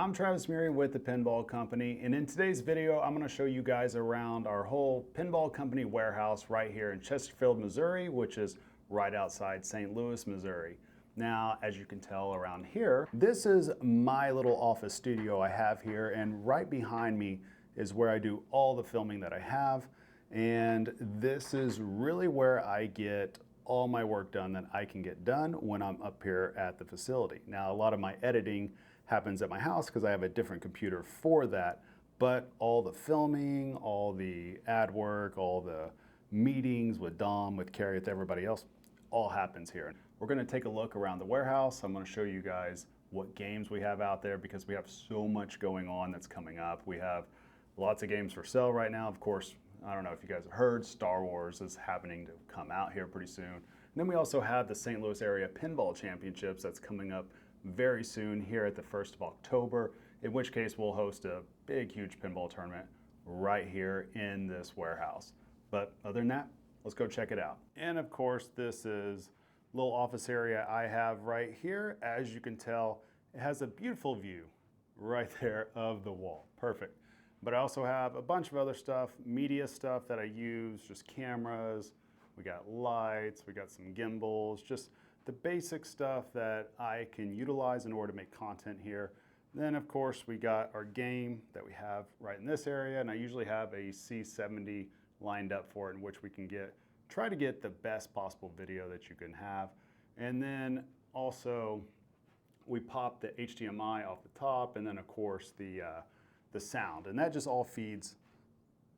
I'm Travis Murray with the Pinball Company, and in today's video I'm going to show you guys around our whole Pinball Company warehouse right here in Chesterfield, Missouri, which is right outside St. Louis, Missouri. Now, as you can tell around here, this is my little office studio I have here, and right behind me is where I do all the filming that I have, and this is really where I get all my work done that I can get done when I'm up here at the facility. Now, a lot of my editing happens at my house because I have a different computer for that, but all the filming, all the ad work, all the meetings with Dom, with Carrie, with everybody else, all happens here. We're going to take a look around the warehouse. I'm going to show you guys what games we have out there because we have so much going on that's coming up. We have lots of games for sale right now. Of course, I don't know if you guys have heard, Star Wars is happening to come out here pretty soon. And then we also have the St. Louis Area Pinball Championships that's coming up very soon here at the 1st of October, in which case we'll host a big, huge pinball tournament right here in this warehouse. But other than that, let's go check it out. And of course, this is a little office area I have right here. As you can tell, it has a beautiful view right there of the wall. Perfect. But I also have a bunch of other stuff, media stuff that I use, just cameras, we got lights, we got some gimbals, just the basic stuff that I can utilize in order to make content here. Then of course we got our game that we have right in this area, and I usually have a C70 lined up for it in which we can try to get the best possible video that you can have. And then also we pop the HDMI off the top, and then of course the sound, and that just all feeds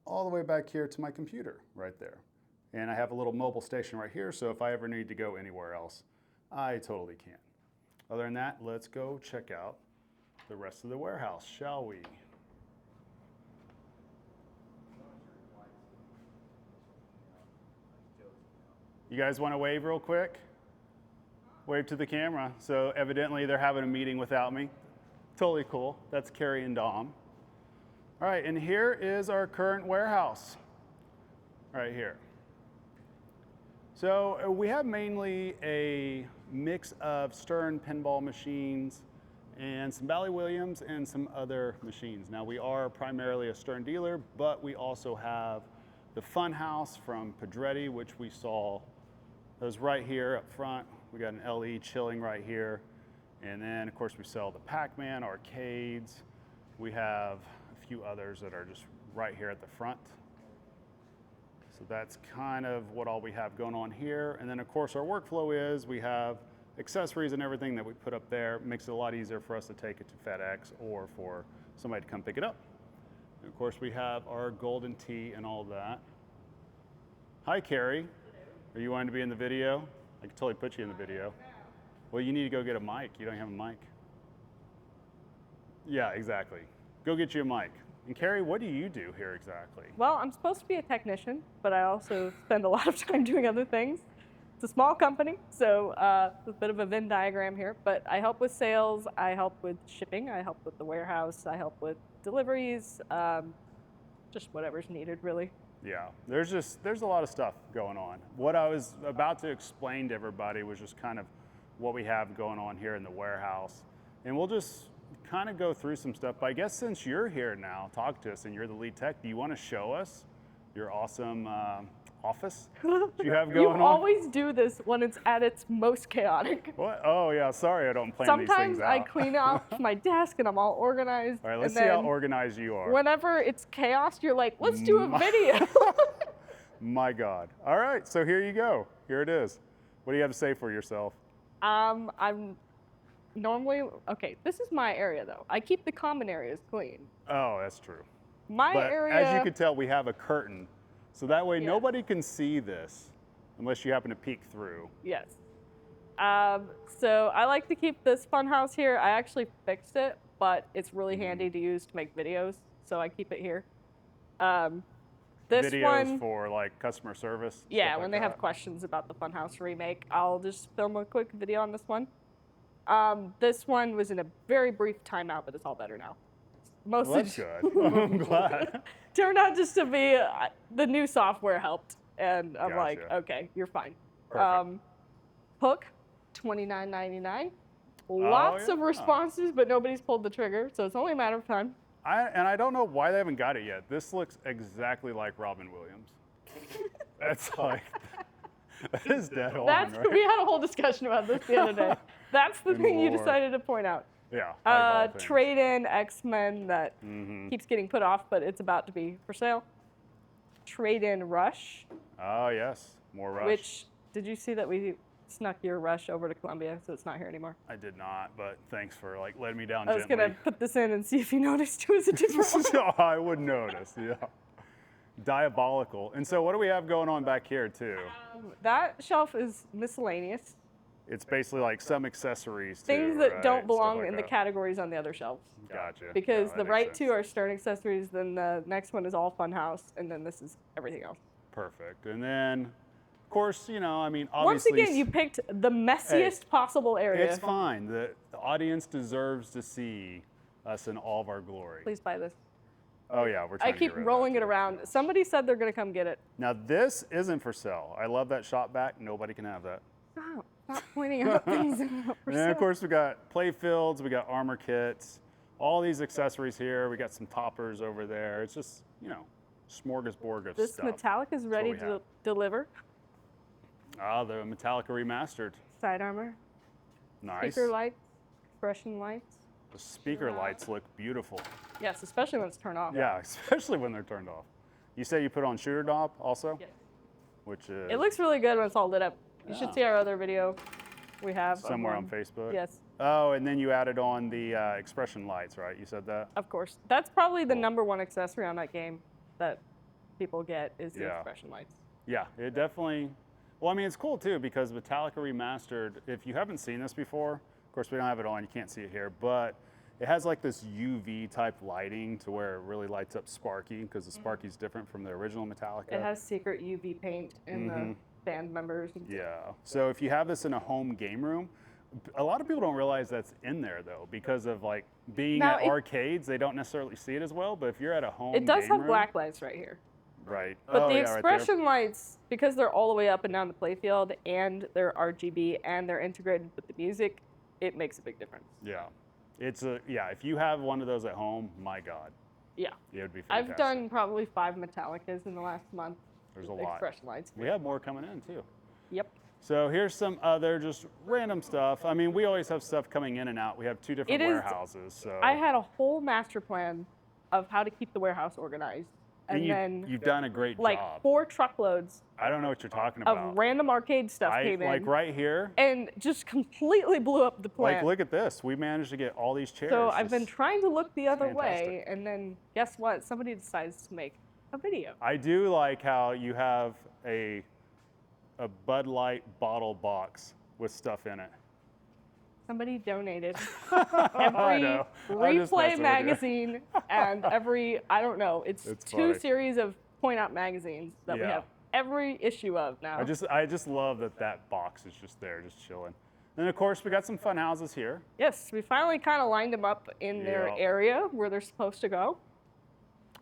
all the way back here to my computer right there. And I have a little mobile station right here, so if I ever need to go anywhere else, I totally can. Other than that, let's go check out the rest of the warehouse, shall we? You guys want to wave real quick? Wave to the camera. So evidently they're having a meeting without me. Totally cool. That's Carrie and Dom. All right, and here is our current warehouse, right here. So we have mainly a mix of Stern pinball machines and some Bally Williams and some other machines. Now we are primarily a Stern dealer, but we also have the Fun House from Pedretti, which we saw, that was right here up front. We got an LE chilling right here. And then of course we sell the Pac-Man arcades. We have a few others that are just right here at the front. So that's kind of what all we have going on here. And then of course our workflow is we have accessories and everything that we put up there. It makes it a lot easier for us to take it to FedEx or for somebody to come pick it up. And of course we have our golden tee and all that. Hi Carrie, are you wanting to be in the video? I could totally put you in the video. Well, you need to go get a mic. You don't have a mic. Yeah, exactly. Go get you a mic. And Carrie, what do you do here exactly? Well, I'm supposed to be a technician, but I also spend a lot of time doing other things. It's a small company, so it's a bit of a Venn diagram here, but I help with sales, I help with shipping, I help with the warehouse, I help with deliveries, just whatever's needed, really. Yeah, there's a lot of stuff going on. What I was about to explain to everybody was just kind of what we have going on here in the warehouse. And we'll just kind of go through some stuff. But I guess since you're here now, talk to us, and you're the lead tech, do you want to show us your awesome office you have going on? You always do this when it's at its most chaotic. What? Oh yeah, sorry I don't plan these things out. Sometimes I clean out my desk and I'm all organized. All right, let's see how organized you are. Whenever it's chaos, you're like, let's do a video. My God. All right, so here you go. Here it is. What do you have to say for yourself? I'm normally, okay, this is my area though. I keep the common areas clean. Oh, that's true. My but area. As you can tell, we have a curtain. So that way nobody can see this unless you happen to peek through. Yes. So I like to keep this fun house here. I actually fixed it, but it's really handy to use to make videos. So I keep it here. This videos one, for like customer service? Yeah, when they have questions about the Funhouse remake, I'll just film a quick video on this one. This one was in a very brief timeout, but it's all better now. Well, that's good. I'm glad. Turned out just to be, the new software helped, and I'm like, okay, you're fine. Hook, $29.99. Lots yeah. of responses, but nobody's pulled the trigger, so it's only a matter of time. I don't know why they haven't got it yet. This looks exactly like Robin Williams. That's like, that is dead on, That's right? we had a whole discussion about this the other day. That's the thing you Lord. decided to point out. Yeah. like all things. Trade-in X-Men that Mhm. keeps getting put off, but it's about to be for sale. Trade-in Rush, Oh, yes. More Rush. which, did you see that we snuck your Rush over to Columbia, so it's not here anymore? I did not, but thanks for like letting me down I was gently. gonna put this in and see if you noticed it was a different one. I would notice, yeah. Diabolical. And so what do we have going on back here too? That shelf is miscellaneous. It's basically like some accessories too, Things that right? don't Stuff belong like in the that. categories on the other shelves. Gotcha. Because Yeah, the that right makes two sense. are start accessories, then the next one is all Funhouse, and then this is everything else. Perfect. And then, of course, you know, I mean, Once obviously. again, you picked the messiest possible area. It's fine. The audience deserves to see us in all of our glory. Please buy this. Oh yeah, we're trying I to keep get rid of rolling that, it too. around. Somebody said they're gonna come get it. Now this isn't for sale. I love that shop back. Nobody can have that. Stop pointing out things that are not for And then of sale. course we got play fields, we got armor kits, all these accessories here. We got some toppers over there. It's just, you know, smorgasbord of This stuff. metallic is ready we to have. deliver. Ah, the Metallica remastered. Side armor, Nice. speaker lights, expression lights. The speaker lights look beautiful. Yes, especially when it's turned off. Yeah, especially when they're turned off. You say you put on shooter knob also? Yes. Which is It looks really good when it's all lit up. You Yeah. should see our other video we have. of somewhere on one. Facebook. Yes, Oh, and then you added on the expression lights, right? You said that? of course. That's probably the Cool. #1 accessory on that game that people get is the Yeah. expression lights. Yeah, it definitely. Well, I mean, it's cool too because Metallica Remastered, if you haven't seen this before, of course, we don't have it on, you can't see it here, but it has like this UV type lighting to where it really lights up Sparky because the Sparky's different from the original Metallica. It has secret UV paint in the band members. Yeah. So if you have this in a home game room, a lot of people don't realize that's in there though because of like being Now, at it- arcades, they don't necessarily see it as well. But if you're at a home, It does game have room, black lights right here. right? But Oh, the yeah, right there. expression lights, because they're all the way up and down the playfield and they're RGB and they're integrated with the music, it makes a big difference. Yeah, it's a yeah. If you have one of those at home, my God, Yeah. it would be fantastic. I've done probably 5 Metallicas in the last month. There's a with lot. expression lights. We have more coming in too. Yep. So here's some other just random stuff. I mean, we always have stuff coming in and out. We have 2 different It is- warehouses. So I had a whole master plan of how to keep the warehouse organized. And then you've done a great like job. 4 truckloads I don't know what you're talking of about. random arcade stuff came like in right here. and just completely blew up the plan. Like look at this. We managed to get all these chairs. So I've been Just- trying to look the other fantastic. way, and then guess what? Somebody decides to make a video. I do like how you have a Bud Light bottle box with stuff in it. Somebody donated I every know. I'm just messing Replay with you. magazine and every, I don't know, it's It's 2 funny. series of Point Out magazines that we Yeah. have every issue of now. I just love that box is just there, just chilling. And of course, we got some fun houses here. Yes, we finally kind of lined them up in their Yeah. area where they're supposed to go.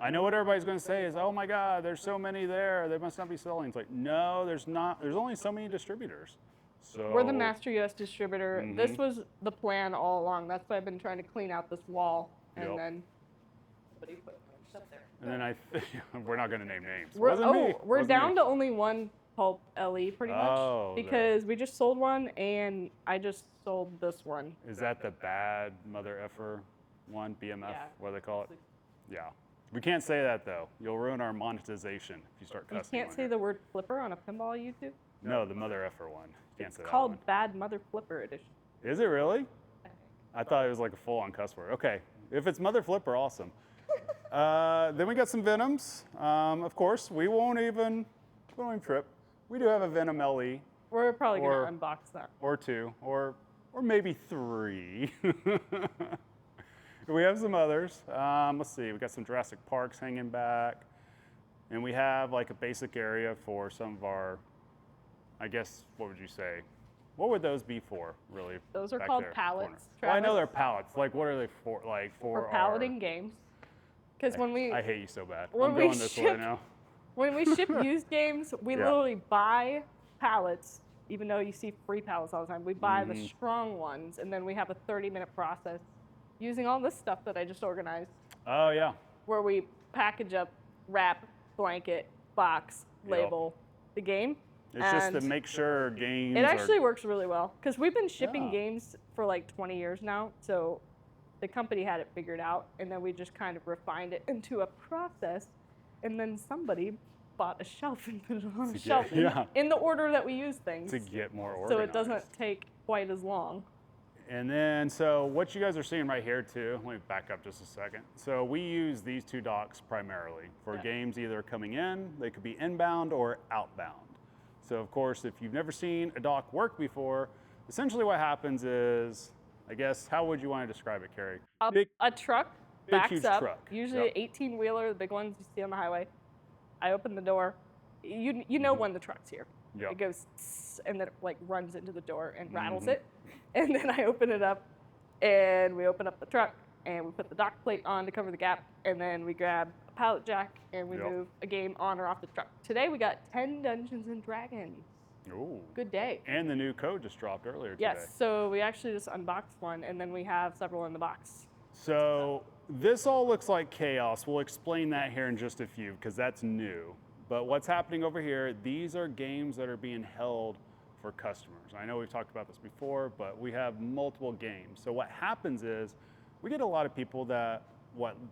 I know what everybody's going to say is, oh my God, there's so many there. They must not be selling. It's like, no, there's not. There's only so many distributors. So We're the master US distributor. This Mhm. was the plan all along. That's why I've been trying to clean out this wall. And Yep. then somebody put stuff there. And then we're not going to name names. We're, Wasn't me. we're Wasn't down me. to only one pulp LE pretty much Oh, the- because we just sold one and I just sold this one. Is that the bad mother effer one? BMF? Yeah. What do they call it? Yeah. We can't say that though. You'll ruin our monetization if you start You cussing. can't on say here. the word flipper on a pinball YouTube. No, the mother effer one. You can't say that Called one. Bad Mother Flipper Edition. Is it really? I thought it was like a full-on cuss word. Okay, if it's mother flipper, awesome. Then we got some Venoms. Of course, we won't even trip. We do have a Venom LE We're probably Or- gonna unbox that. or 2 or maybe 3. We have some others. Let's see. We got some Jurassic Parks hanging back, and we have like a basic area for some of our. I guess what would you say? What would those be for, really? Those are back called there in the pallets, corner? Well, I know Travis. they're pallets. Like, what are they for? Like for For our- palleting games. Because when we I hate you so bad. when I'm we going this way ship- now. when we ship used games, we Yeah. literally buy pallets even though you see free pallets all the time, we buy the strong ones, and then we have a 30-minute process using all this stuff that I just organized. Oh, yeah. Where we package up, wrap, blanket, box, label the game. It's just to make sure games It actually works really well, because we've been shipping Yeah. games for like 20 years now, so the company had it figured out, and then we just kind of refined it into a process, and then somebody bought a shelf and put it on a shelf in the order that we use things. To get more organized. So it doesn't take quite as long. And then, so what you guys are seeing right here too, let me back up just a second. So we use these 2 docks primarily for games either coming in, they could be inbound or outbound. So of course, if you've never seen a dock work before, essentially what happens is, I guess, how would you want to describe it, Carrie? A truck backs huge up, truck. usually an 18-wheeler, the big ones you see on the highway. I open the door. You know when the truck's here. It goes tss, and then it like runs into the door and rattles it. And then I open it up, and we open up the truck, and we put the dock plate on to cover the gap, and then we grab a pallet jack, and we move a game on or off the truck. Today we got 10 Dungeons and Dragons. Ooh. Good day. And the new code just dropped earlier today. Yes, so we actually just unboxed one, and then we have several in the box. So this all looks like chaos. We'll explain that here in just a few, because that's new. But what's happening over here, these are games that are being held for customers. I know we've talked about this before, but we have multiple games. So what happens is we get a lot of people that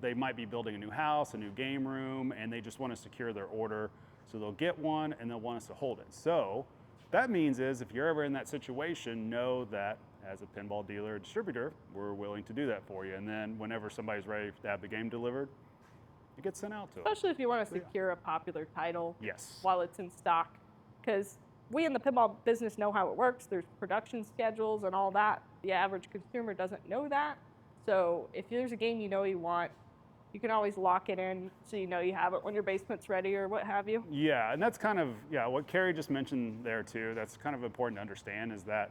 they might be building a new house, a new game room, and they just want to secure their order. So they'll get one and they'll want us to hold it. So that means is if you're ever in that situation, know that as a pinball dealer or distributor, we're willing to do that for you. And then whenever somebody's ready to have the game delivered, it gets sent out to them. Especially if you want to secure a popular title Yes. while it's in stock. Because we in the pinball business know how it works. There's production schedules and all that. The average consumer doesn't know that. So if there's a game you know you want, you can always lock it in so you know you have it when your basement's ready or what have you. Yeah, and that's kind of, what Carrie just mentioned there too, that's kind of important to understand is that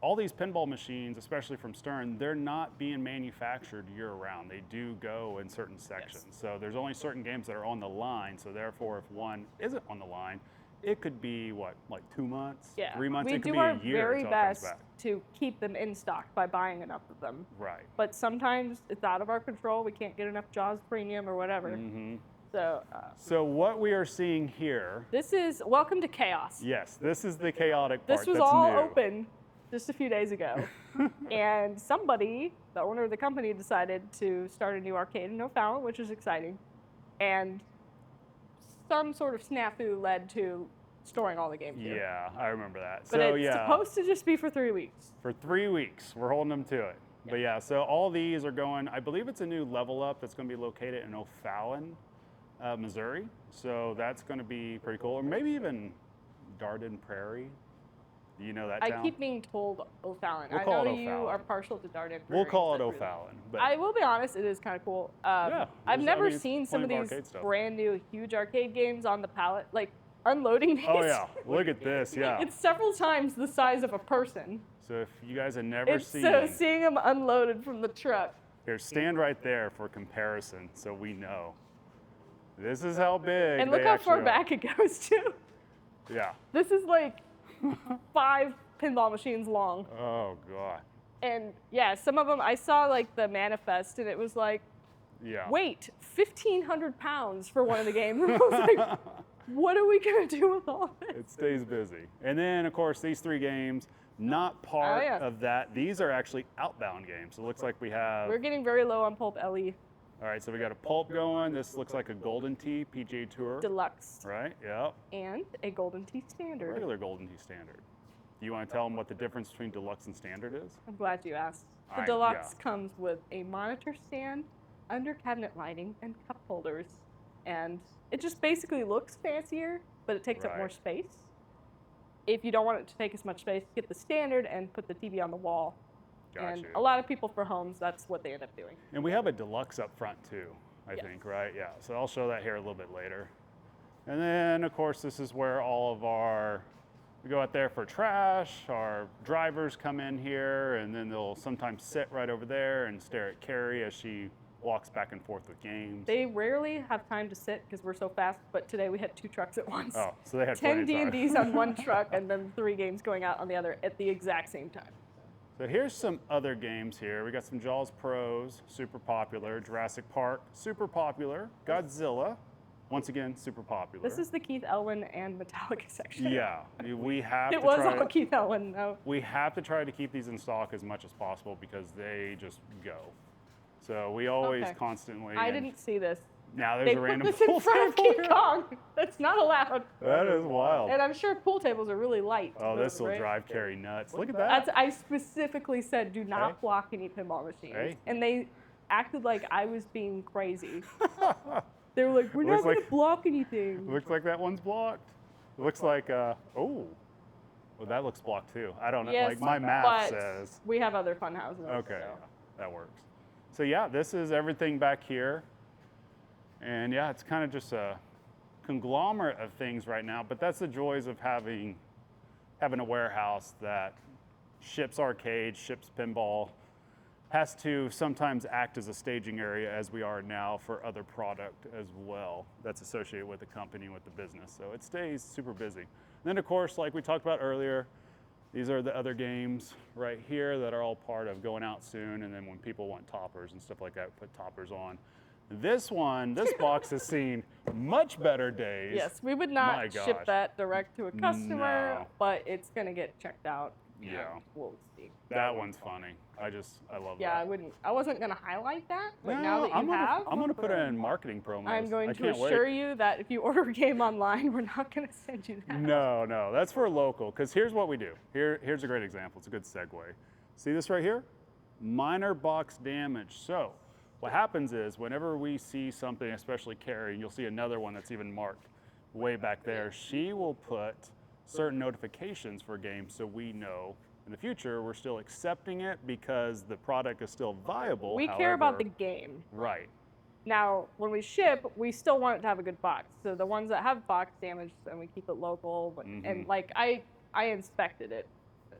all these pinball machines, especially from Stern, they're not being manufactured year-round. They do go in certain sections. Yes. So there's only certain games that are on the line, so therefore if one isn't on the line, it could be, like 2 months, 3 months, it could be a year. We do our very best to keep them in stock by buying enough of them. Right. But sometimes it's out of our control. We can't get enough Jaws premium or whatever. So what we are seeing here. This is, welcome to chaos. Yes, this is the chaotic part. This was all open just a few days ago. And somebody, the owner of the company, decided to start a new arcade in O'Fallon, which is exciting. And some sort of snafu led to storing all the games here. Yeah, I remember that. But it's supposed to just be for 3 weeks. For 3 weeks, we're holding them to it. Yeah. But yeah, so all these are going, I believe it's a new level up that's going to be located in O'Fallon, Missouri. So that's going to be pretty cool. Or maybe even Darden Prairie. Do you know that town? I keep being told O'Fallon. We'll I call know it you O'Fallon. are partial to Darden Prairie. We'll call it O'Fallon. But I will be honest, it is kind of cool. I've never seen some of these brand new huge arcade games on the pallet, like unloading these. Oh yeah, look at this, yeah. It's several times the size of a person. So if you guys have never seen. So seeing them unloaded from the truck. Here, stand right there for comparison so we know. This is how big. And look how far back it goes too. Yeah. This is like 5 pinball machines long. Oh God. And yeah, some of them, I saw like the manifest and it was like, weight, 1,500 pounds for one of the games. And I was like, what are we gonna do with all this? It stays busy. And then of course these 3 games, not part of that. These are actually outbound games. So it looks like we have. We're getting very low on Pulp LE. All right, so we got a Pulp going. This looks like a Golden Tee PGA Tour. Deluxe. Right, yep. And a Golden Tee Standard. Regular Golden Tee Standard. Do you want to tell them what the difference between Deluxe and Standard is? I'm glad you asked. The Deluxe comes with a monitor stand, under cabinet lighting, and cup holders. And it just basically looks fancier, but it takes up more space. If you don't want it to take as much space, get the Standard and put the TV on the wall. And a lot of people for homes, that's what they end up doing. And we have a Deluxe up front too, I think, right? Yeah, so I'll show that here a little bit later. And then, of course, this is where all of we go out there for trash. Our drivers come in here, and then they'll sometimes sit right over there and stare at Carrie as she walks back and forth with games. They rarely have time to sit because we're so fast, but today we had 2 trucks at once. Oh, so they had 10 plenty of time. D&Ds on one truck and then 3 games going out on the other at the exact same time. So here's some other games here. We got some Jaws Pros, super popular. Jurassic Park, super popular. Godzilla, once again, super popular. This is the Keith Elwin and Metallica section. Yeah, we have It to was try all Keith Elwin, though. We have to try to keep these in stock as much as possible because they just go. So we always Okay. constantly. I didn't see this. Now there's They a put random this in pool front of table King here. Kong. That's not allowed. That is wild. And I'm sure pool tables are really light. Oh, this will right? drive Carrie nuts. Look at that. I specifically said do not Hey. block any pinball machines. Hey. And they acted like I was being crazy. They were like, we're not Looks going to like- block anything. Looks like that one's blocked. Looks like, oh, well, that looks blocked too. I don't know. Yes, Like my math but says. we have other fun houses. Okay, so. that works. So yeah, this is everything back here. And yeah, it's kind of just a conglomerate of things right now, but that's the joys of having a warehouse that ships arcades, ships pinball, has to sometimes act as a staging area as we are now for other product as well that's associated with the company, with the business. So it stays super busy. And then of course, like we talked about earlier, these are the other games right here that are all part of going out soon. And then when people want toppers and stuff like that, put toppers on. This box has seen much better days. Yes, we would My not gosh. ship that direct to a customer, No. but it's going to get checked out. Yeah. and We'll see. That one's funny. I love Yeah, that. I wasn't going to highlight that, but No, now that you have, I'm gonna put it in marketing promos. I'm going I to can't wait. assure you that if you order a game online, we're not going to send you that. No, that's for local. Because here's what we do. Here's a great example. It's a good segue. See this right here? Minor box damage. So what happens is whenever we see something, especially Carrie, and you'll see another one that's even marked way back there, she will put certain notifications for games so we know in the future we're still accepting it because the product is still viable. We care about However- the game. Right. Now, when we ship, we still want it to have a good box. So the ones that have box damage, and we keep it local. And like I inspected it,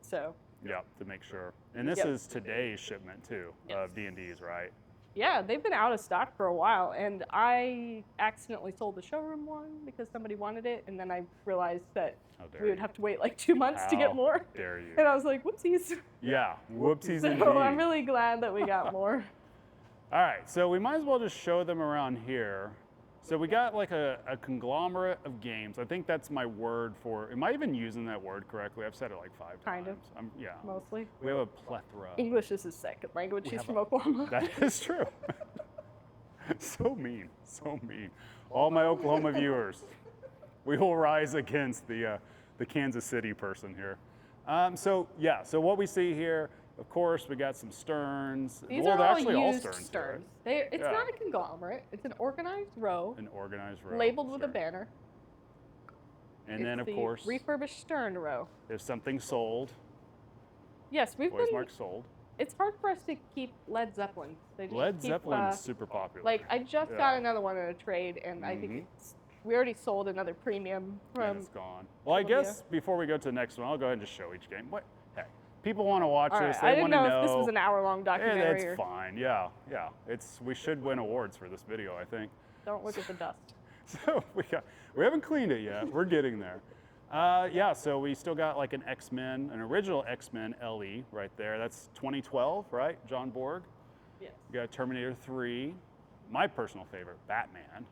so Yeah, to make sure. And this Yep. is today's shipment too of D&Ds, right? yeah, they've been out of stock for a while. And I accidentally sold the showroom one because somebody wanted it, and then I realized that How dare we would you. have to wait like 2 months to How get more. dare you. And I was like, whoopsies. Yeah, whoopsies So indeed. I'm really glad that we got more. All right, so we might as well just show them around here. So we got like a conglomerate of games. I think that's my word for, am I even using that word correctly? I've said it like 5 Kind times. of. Yeah. Mostly. We have a plethora. English is his second language. We He's have from Oklahoma. That is true. So mean, so mean. All my Oklahoma viewers, we will rise against the Kansas City person here. So what we see here, of course, we got some Sterns. These Well, are they're all actually all used Sterns. Sterns. here. It's Yeah. not a conglomerate. It's an organized row, An organized row. labeled with a Stern. banner. And then, of It's the course, refurbished Stern row. if something's sold, Yes, we've always been. marked sold. It's hard for us to keep Led Zeppelin. They just Led keep, Zeppelin's super popular. Like I just Yeah. got another one in a trade, and I think we already sold another premium and from. it's gone. Well, I Columbia. guess before we go to the next one, I'll go ahead and just show each game. Hey, people want to watch All this. right, They I didn't want to know if this was an hour-long documentary. It's fine. Yeah. We should win awards for this video, I think. Don't look at the dust. So we haven't cleaned it yet. We're getting there. So we still got like an original X-Men LE right there. That's 2012, right? John Borg. Yes. We got Terminator 3. My personal favorite, Batman.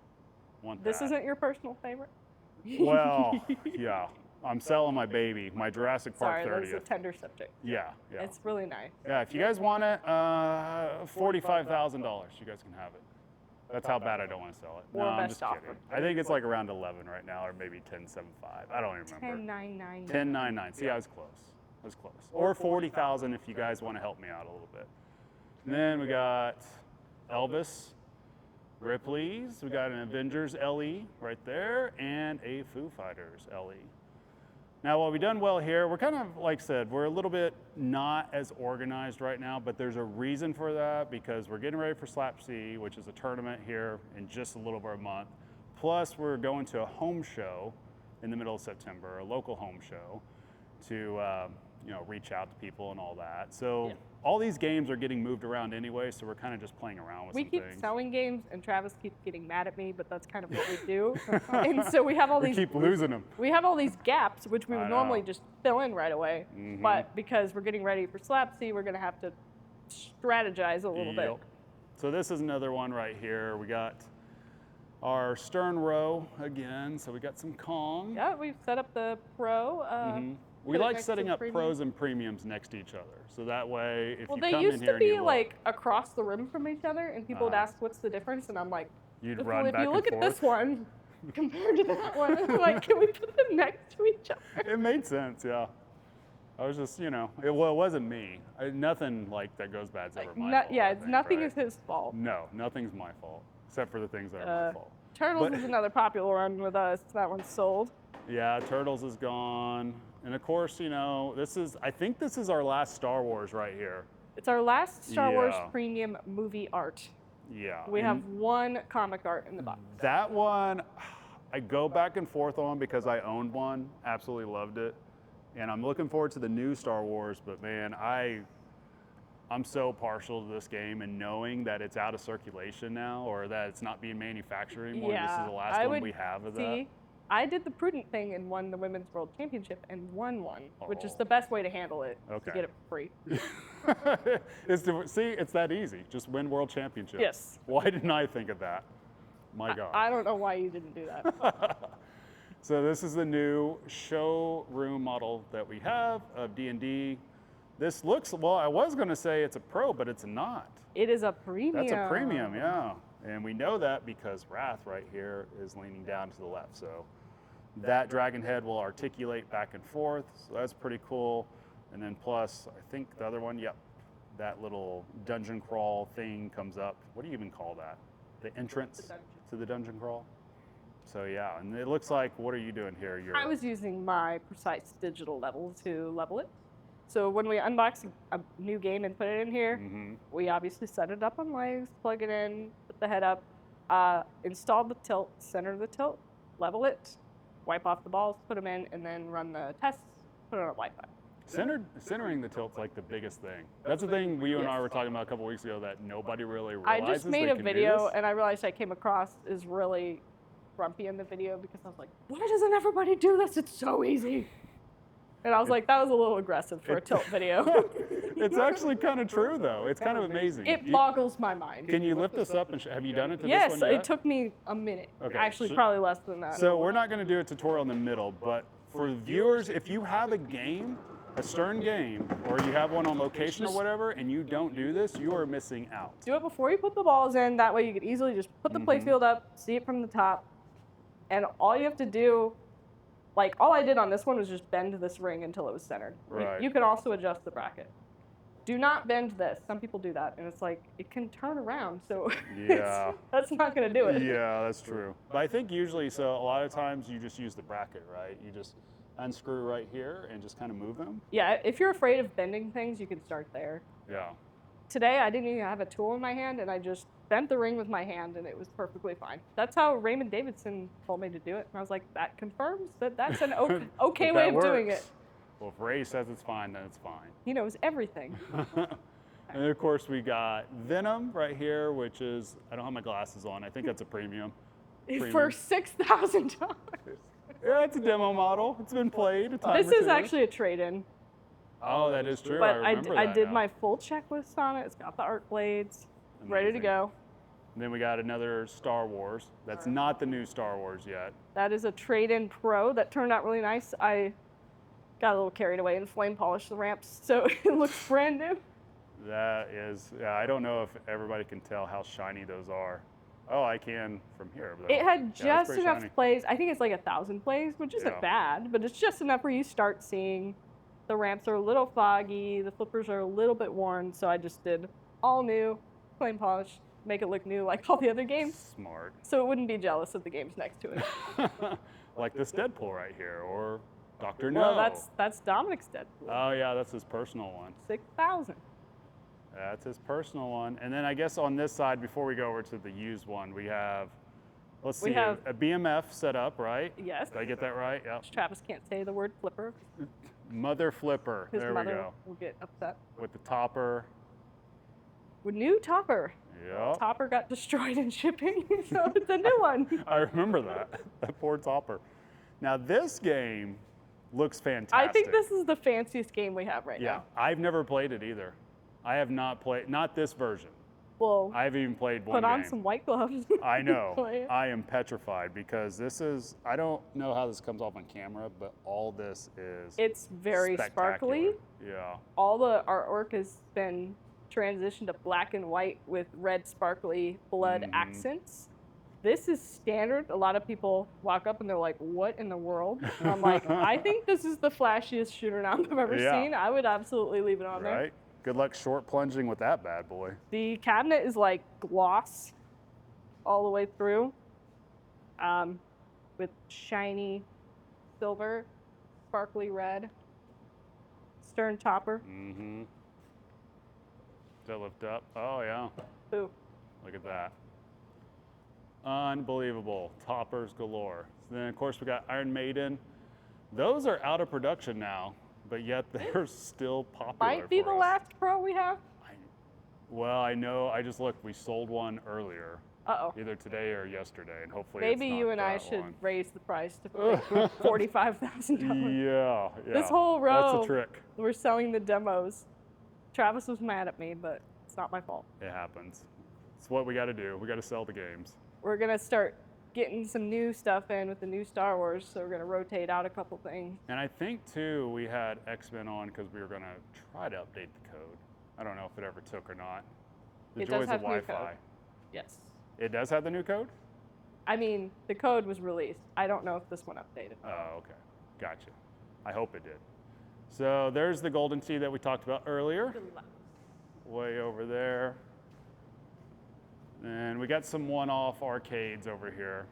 Want This that. isn't your personal favorite? Well, yeah. I'm selling my baby, my Jurassic Park Sorry, that's 30th. a tender subject. Yeah. It's really nice. Yeah, if you guys want it, $45,000, you guys can have it. That's how bad I don't want to sell it. Or No, I'm best just kidding. offer. I think it's like around 11 right now, or maybe 10.75. I don't even remember. 10.99. 10.99. See, I was close. I was close. Or 40,000 if you guys want to help me out a little bit. And then we got Elvis, Ripley's. We got an Avengers LE right there, and a Foo Fighters LE. Now, what we've done well here, we're kind of, like I said, we're a little bit not as organized right now, but there's a reason for that because we're getting ready for Slap C, which is a tournament here in just a little over a month. Plus, we're going to a home show in the middle of September, a local home show, to reach out to people and all that. So all these games are getting moved around anyway, so we're kind of just playing around with We some keep things. selling games, and Travis keeps getting mad at me, but that's kind of what we do. And so we have all We these. keep losing them. We have all these gaps, which we I would normally know. just fill in right away. But because we're getting ready for Slap C, we're going to have to strategize a little bit. Yep. So this is another one right here. We got our stern row again. So we got some Kong. Yeah, we've set up the Pro. We put it like next setting to up premium. pros and premiums next to each other. So that way, if Well, you they come in used here to and you be look, like across the room from each other, and people would ask, "What's the difference?" And I'm like, you'd if, run if back you look and at forth. this one compared to that one, I'm like, can we put them next to each other? It made sense, yeah. I was just, it wasn't me. Nothing like that goes bad's ever my fault. Yeah, I think, nothing right? is his fault. No, nothing's my fault, except for the things that are my fault. Turtles is another popular one with us. That one's sold. Yeah, Turtles is gone. And of course, I think this is our last Star Wars right here. It's our last Star Wars Yeah. premium movie art. Yeah. We have one comic art in the box. That one, I go back and forth on because I owned one, absolutely loved it. And I'm looking forward to the new Star Wars, but man, I'm so partial to this game, and knowing that it's out of circulation now, or that it's not being manufactured anymore, this is the last one we have of that. I did the prudent thing and won the Women's World Championship and won one, which is the best way to handle it, to get it for free. It's that easy. Just win World Championship. Yes. Why didn't I think of that? My God. I don't know why you didn't do that. So this is the new showroom model that we have of D&D. This looks, well, I was going to say it's a pro, but it's not. It is a premium. That's a premium, yeah. And we know that because Wrath right here is leaning down to the left. So that dragon head will articulate back and forth. So that's pretty cool. And then plus, I think the other one, yep, that little dungeon crawl thing comes up. What do you even call that? The entrance to the dungeon crawl? So yeah, and it looks like, what are you doing here? I was using my precise digital level to level it. So when we unbox a new game and put it in here, we obviously set it up on legs, plug it in, put the head up, install the tilt, center the tilt, level it, wipe off the balls, put them in, and then run the tests, put it on Wi-Fi. Centering the tilt's like the biggest thing. That's the thing you and I were talking about a couple weeks ago that nobody really realizes. I just made a video and I realized I came across is really grumpy in the video because I was like, why doesn't everybody do this? It's so easy. And I was like, that was a little aggressive for a tilt video. It's actually kind of true, though. It's kind of amazing. It boggles my mind. Can you lift this up and have you done it to yes, this one yet? it took me a minute. Okay, Actually, probably less than that. So we're not going to do a tutorial in the middle, but for viewers, if you have a game, a Stern game, or you have one on location or whatever, and you don't do this, you are missing out. Do it before you put the balls in. That way you could easily just put the playfield up, see it from the top, and all you have to do, like all I did on this one was just bend this ring until it was centered. Right. You can also adjust the bracket. Do not bend this. Some people do that, and it's like, it can turn around, so Yeah. that's not going to do it. Yeah, that's true. But I think usually, so a lot of times you just use the bracket, right? You just unscrew right here and just kind of move them. Yeah, if you're afraid of bending things, you can start there. Yeah. Today, I didn't even have a tool in my hand, and I just bent the ring with my hand, and it was perfectly fine. That's how Raymond Davidson told me to do it. And I was like, that confirms that that's an okay way of doing it. Well, if Ray says it's fine, then it's fine. He knows everything. And then, of course, we got Venom right here, which is, I don't have my glasses on. I think that's a premium. For $6,000. Yeah, it's a demo model. It's been played a time This or is two. actually a trade-in. Oh, that is true. But I remember I that did now. my full checklist on it. It's got the arc blades, ready to Amazing. go. And then we got another Star Wars. That's not the new Star Wars yet. That is a trade-in Pro that turned out really nice. I got a little carried away and flame polished the ramps, so it looks brand new. That is, yeah, I don't know if everybody can tell how shiny those are. Oh, I can from here. Though. It had Yeah, it's just pretty enough shiny. plays. I think it's like 1,000 plays, which isn't Yeah. bad, but it's just enough where you start seeing the ramps are a little foggy, the flippers are a little bit worn, so I just did all new, flame polish, make it look new like all the other games, Smart. so it wouldn't be jealous of the games next to it. Like this Deadpool right here, or Dr. No. Well, that's Dominic's Deadpool. Oh yeah, that's his personal one. 6,000. That's his personal one. And then I guess on this side, before we go over to the used one, we have, let's see, We have- a BMF set up, right? Yes. Did I get that right? Yep. Travis can't say the word flipper. Mother flipper. His There we mother go. will get upset. With the topper New topper. Yep. Topper got destroyed in shipping, so it's a new one. I remember that. That poor topper. Now this game looks fantastic. I think this is the fanciest game we have right Yeah, now. I've never played it either. I have not played, not this version. Well, I haven't even played one put on game. some white gloves. I know. Play it. I am petrified because this is, I don't know how this comes off on camera, but all this is It's very sparkly. spectacular. Yeah. All the artwork has been transitioned to black and white with red sparkly blood accents. This is standard. A lot of people walk up and they're like, what in the world? And I'm like, I think this is the flashiest shooter now I've ever seen. I would absolutely leave it on there. Right? Good luck short plunging with that bad boy. The cabinet is like gloss all the way through with shiny silver, sparkly red, stern topper. Mm-hmm. Does it lift up? Oh, yeah. Ooh. Look at that. Unbelievable. Toppers galore. So then, of course, we got Iron Maiden. Those are out of production now, but yet they're still popular. Might be for the us. last Pro we have. Well, I know. I just looked. We sold one earlier, Uh-oh. either today or yesterday, and hopefully Maybe it's not you and I that should one. raise the price to like $45,000. Yeah. This whole row, That's a trick. we're selling the demos. Travis was mad at me, but it's not my fault. It happens. It's what we got to do. We got to sell the games. We're gonna start getting some new stuff in with the new Star Wars, so we're gonna rotate out a couple things. And I think too, we had X-Men on because we were going to try to update the code. I don't know if it ever took or not. The It does joys of have new Wi-Fi. code. Yes. It does have the new code? I mean, the code was released. I don't know if this one updated. Oh, okay. Gotcha. I hope it did. So there's the Golden Tee that we talked about earlier. Way over there. And we got some one-off arcades over here.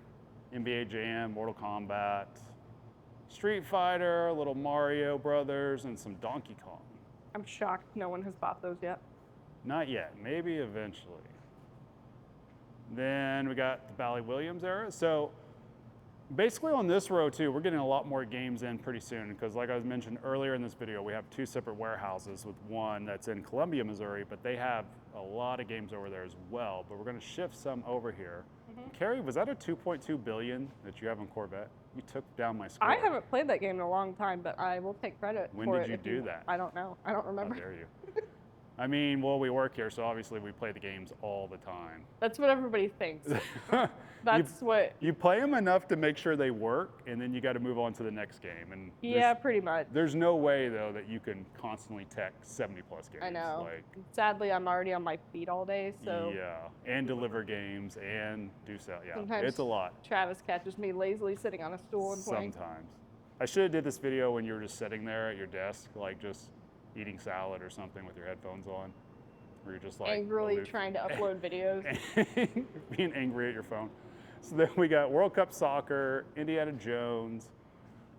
NBA Jam, Mortal Kombat, Street Fighter, a little Mario Brothers, and some Donkey Kong. I'm shocked no one has bought those yet. Not yet, maybe eventually. Then we got the Bally Williams era. So basically on this row too, we're getting a lot more games in pretty soon because like I was mentioned earlier in this video, we have two separate warehouses with one that's in Columbia, Missouri, but they have a lot of games over there as well, but we're gonna shift some over here. Carrie, was that a 2.2 billion that you have on Corvette? You took down my score. I haven't played that game in a long time, but I will take credit When for did it. you if do that? I don't know. I don't How remember. dare you? I mean, well, we work here, so obviously we play the games all the time. That's what everybody thinks. That's what. You play them enough to make sure they work, and then you got to move on to the next game. And Yeah, pretty much. there's no way though that you can constantly tech 70 plus games. I know. Like, Sadly, I'm already on my feet all day, so yeah, and deliver games and do so. Yeah, Sometimes it's a lot. Travis catches me lazily sitting on a stool and playing. Sometimes. I should have did this video when you were just sitting there at your desk, like just eating salad or something with your headphones on, where you're just like Angrily aloof. trying to upload videos. Being angry at your phone. So then we got World Cup Soccer, Indiana Jones.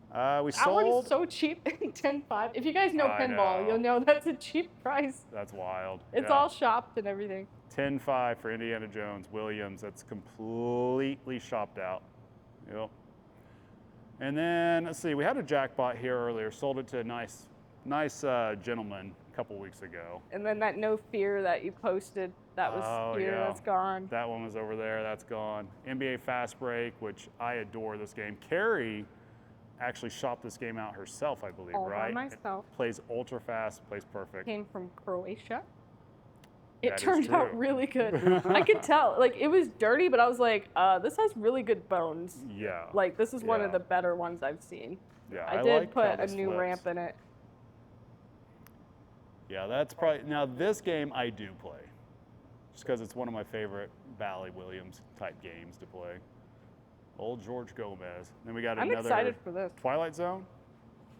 We That one sold. is so cheap, 10.5. If you guys know I pinball, know. you'll know that's a cheap price. That's wild. It's Yeah. all shopped and everything. 10.5 for Indiana Jones. Williams, that's completely shopped out. Yep. And then let's see, we had a jackpot here earlier. Sold it to a nice gentleman a couple weeks ago. And then that No Fear that you posted, that was Oh, here, yeah. that's gone. That one was over there. That's gone. NBA Fast Break, which I adore this game. Carrie actually shopped this game out herself, I believe, All by right? myself. It plays ultra fast, plays perfect. Came from Croatia. It That is turned out true. really good. I could tell. Like, it was dirty, but I was like, this has really good bones. Yeah. Like, this is one of Yeah. the better ones I've seen. Yeah, I I did like put how a this new flips. ramp in it. Yeah, that's probably, now this game I do play. Just because it's one of my favorite Bally Williams type games to play. Old George Gomez. Then we got I'm another excited for this. Twilight Zone.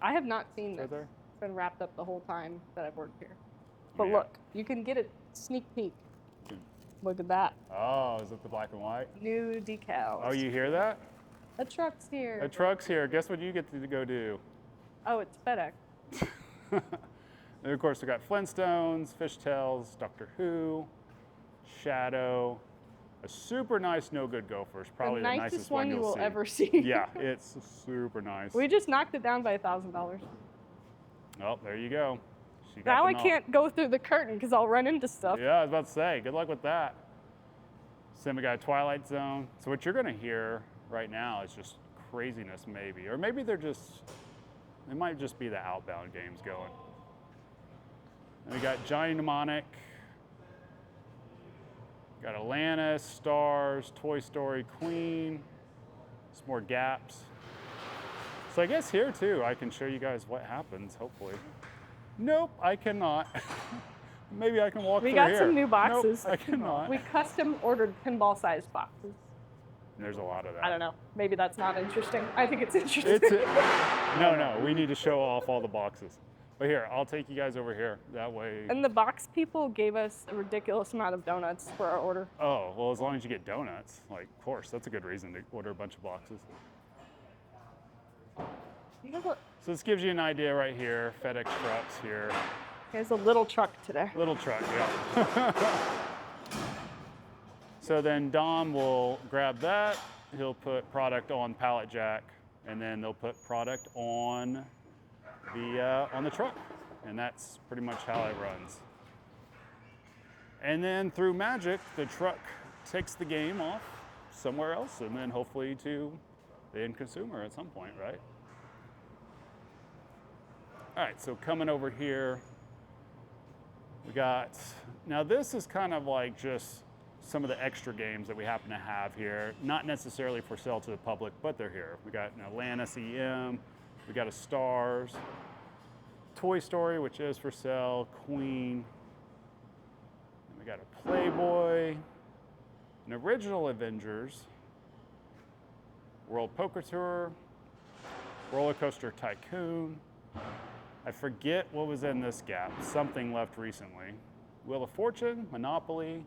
I have not seen Right this. there. It's been wrapped up the whole time that I've worked here. But Yeah. look, you can get a sneak peek. Look at that. Oh, is it the black and white? New decals. Oh, you hear that? The truck's here. A truck's here. Guess what you get to go do? Oh, it's FedEx. And of course, we got Flintstones, Fishtails, Doctor Who, Shadow, a super nice No Good Gophers, probably the nicest one you you'll will see. ever see. Yeah, it's super nice. We just knocked it down by $1,000. Oh, there you go. She got Now the I knob. can't go through the curtain because I'll run into stuff. Yeah, I was about to say, good luck with that. So then we got Twilight Zone. So what you're gonna hear right now is just craziness maybe. Or maybe they might just be the outbound games going. And we got Johnny Mnemonic. Got Atlantis, Stars, Toy Story, Queen. Some more gaps. So I guess here too, I can show you guys what happens, hopefully. Nope, I cannot. Maybe I can walk through We here. got some new boxes. Nope, I cannot. We custom ordered pinball-sized boxes. There's a lot of that. I don't know. Maybe that's not interesting. I think it's interesting. No, we need to show off all the boxes. But here, I'll take you guys over here. That way. And the box people gave us a ridiculous amount of donuts for our order. Oh, well, as long as you get donuts, like, of course, that's a good reason to order a bunch of boxes. So this gives you an idea right here. FedEx trucks here. Here's a little truck today. Little truck, yeah. So then Dom will grab that. He'll put product on pallet jack, and then they'll put product on the truck, and that's pretty much how it runs. And then through magic, the truck takes the game off somewhere else, and then hopefully to the end consumer at some point, right? All right, so coming over here, we got, now this is kind of like just some of the extra games that we happen to have here, not necessarily for sale to the public, but they're here. We got an Atlantis EM, we got a Stars, Toy Story, which is for sale, Queen, and we got a Playboy, an original Avengers, World Poker Tour, Roller Coaster Tycoon. I forget what was in this gap, something left recently. Wheel of Fortune, Monopoly,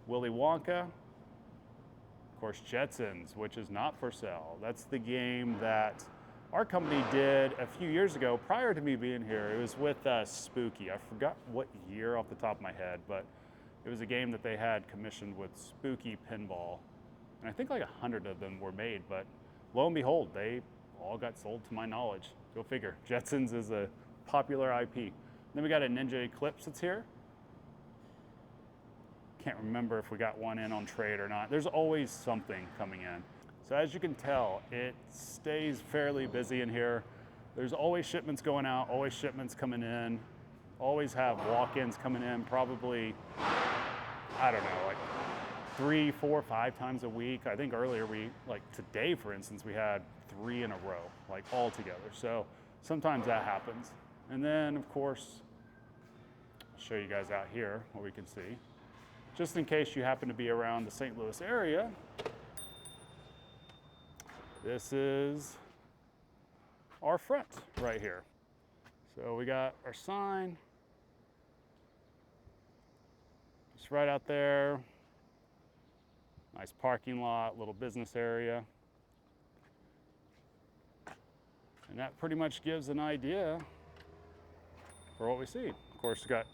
Willy Wonka, of course Jetsons, which is not for sale. That's the game that our company did a few years ago prior to me being here. It was with Spooky. I forgot what year off the top of my head, but it was a game that they had commissioned with Spooky Pinball. And I think like 100 of them were made, but lo and behold, they all got sold to my knowledge. Go figure. Jetsons is a popular IP. Then we got a Ninja Eclipse that's here. Can't remember if we got one in on trade or not. There's always something coming in. So as you can tell, it stays fairly busy in here. There's always shipments going out, always shipments coming in, always have walk-ins coming in, probably, I don't know, like 3, 4, 5 times a week. I think earlier like today, for instance, we had 3 in a row, like all together. So sometimes that happens. And then, of course, I'll show you guys out here what we can see. Just in case you happen to be around the St. Louis area, this is our front right here. So we got our sign, just right out there. Nice parking lot, little business area. And that pretty much gives an idea for what we see. Of course, we got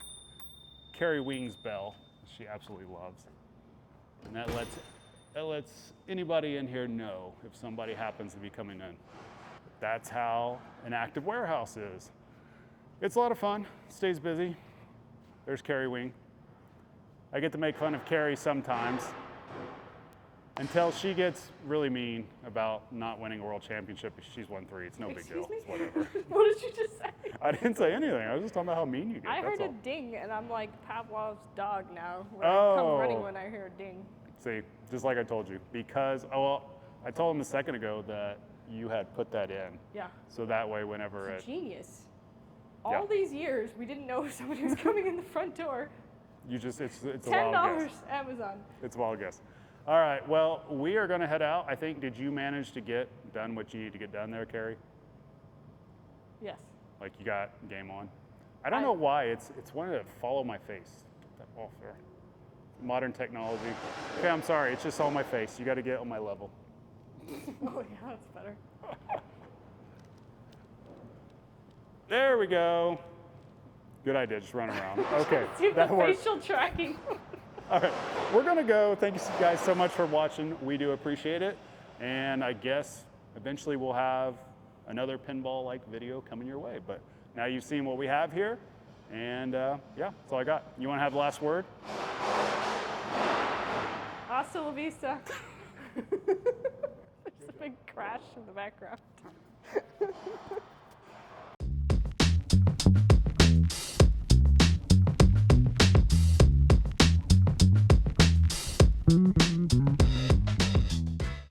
Carrie Wing's bell, she absolutely loves. And that lets anybody in here know if somebody happens to be coming in. That's how an active warehouse is. It's a lot of fun, stays busy. There's Carrie Wing. I get to make fun of Carrie sometimes until she gets really mean about not winning a world championship. She's won 3, it's no big deal, it's whatever. What did you just say? I didn't say anything, I was just talking about how mean you get, I that's heard all. a ding, and I'm like Pavlov's dog now. Where I come running when I hear a ding. See, just like I told you, because, I told him a second ago that you had put that in. Yeah. So that way whenever It's a genius. Yeah. All these years, we didn't know somebody was coming in the front door. you just, it's a wild guess. $10, Amazon. It's a wild guess. All right, well, we are gonna head out. I think, did you manage to get done what you need to get done there, Carrie? Yes. Like you got game on? I don't know why, it's one to follow my face. Get that off there. Modern technology. Okay, I'm sorry, it's just on my face. You gotta get on my level. Oh yeah, that's better. There we go. Good idea, just run around. Okay, See the that works. facial tracking. All right, we're gonna go. Thank you guys so much for watching. We do appreciate it. And I guess eventually we'll have another pinball-like video coming your way. But now you've seen what we have here. And yeah, that's all I got. You want to have the last word? Hasta la vista. There's a big crash in the background.